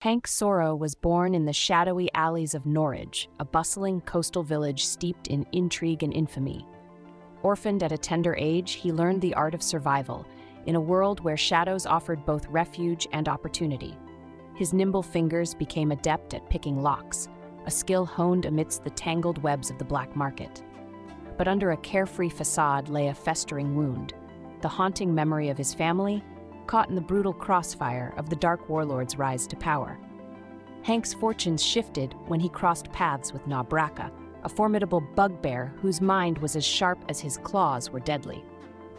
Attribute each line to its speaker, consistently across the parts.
Speaker 1: Hank Soro was born in the shadowy alleys of Norwich, a bustling coastal village steeped in intrigue and infamy. Orphaned at a tender age, he learned the art of survival in a world where shadows offered both refuge and opportunity. His nimble fingers became adept at picking locks, a skill honed amidst the tangled webs of the black market. But under a carefree facade lay a festering wound, the haunting memory of his family, caught in the brutal crossfire of the dark warlord's rise to power. Hank's fortunes shifted when he crossed paths with Nabraka, a formidable bugbear whose mind was as sharp as his claws were deadly.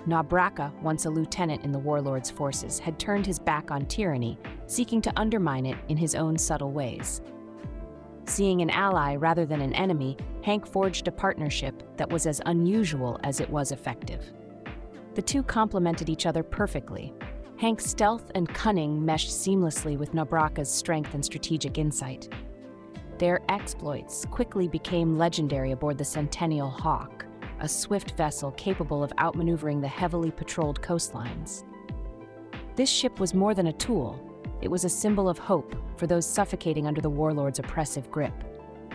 Speaker 1: Nabraka, once a lieutenant in the warlord's forces, had turned his back on tyranny, seeking to undermine it in his own subtle ways. Seeing an ally rather than an enemy, Hank forged a partnership that was as unusual as it was effective. The two complemented each other perfectly. Hank's stealth and cunning meshed seamlessly with Nabraka's strength and strategic insight. Their exploits quickly became legendary aboard the Centennial Hawk, a swift vessel capable of outmaneuvering the heavily patrolled coastlines. This ship was more than a tool. It was a symbol of hope for those suffocating under the warlord's oppressive grip.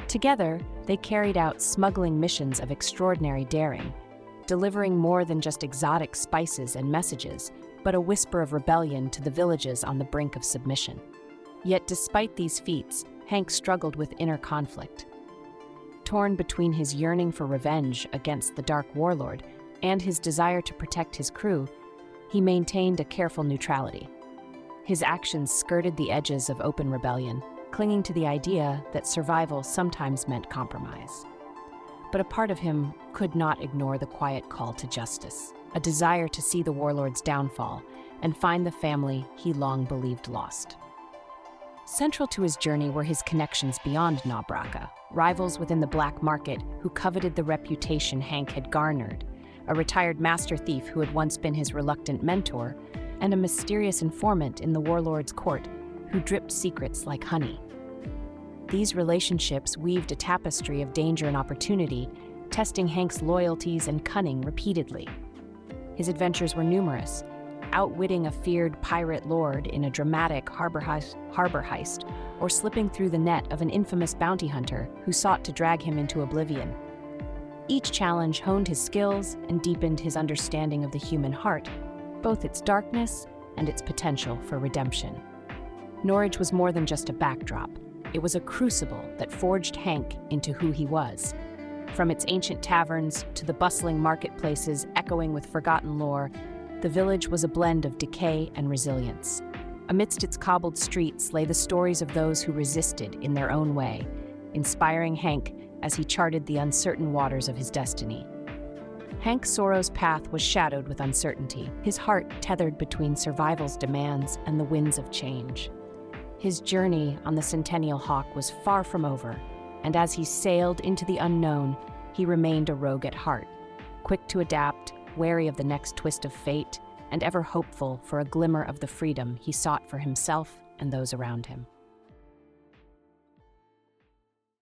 Speaker 1: Together, they carried out smuggling missions of extraordinary daring, delivering more than just exotic spices and messages, but a whisper of rebellion to the villages on the brink of submission. Yet despite these feats, Hank struggled with inner conflict. Torn between his yearning for revenge against the Dark Warlord and his desire to protect his crew, he maintained a careful neutrality. His actions skirted the edges of open rebellion, clinging to the idea that survival sometimes meant compromise. But a part of him could not ignore the quiet call to justice, a desire to see the warlord's downfall and find the family he long believed lost. Central to his journey were his connections beyond Nabraka, rivals within the black market who coveted the reputation Hank had garnered, a retired master thief who had once been his reluctant mentor, and a mysterious informant in the warlord's court who dripped secrets like honey. These relationships weaved a tapestry of danger and opportunity, testing Hank's loyalties and cunning repeatedly. His adventures were numerous, outwitting a feared pirate lord in a dramatic harbor heist, or slipping through the net of an infamous bounty hunter who sought to drag him into oblivion. Each challenge honed his skills and deepened his understanding of the human heart, both its darkness and its potential for redemption. Norwich was more than just a backdrop. It was a crucible that forged Hank into who he was. From its ancient taverns to the bustling marketplaces echoing with forgotten lore, the village was a blend of decay and resilience. Amidst its cobbled streets lay the stories of those who resisted in their own way, inspiring Hank as he charted the uncertain waters of his destiny. Hank Soro's path was shadowed with uncertainty, his heart tethered between survival's demands and the winds of change. His journey on the Centennial Hawk was far from over, and as he sailed into the unknown, he remained a rogue at heart, quick to adapt, wary of the next twist of fate, and ever hopeful for a glimmer of the freedom he sought for himself and those around him.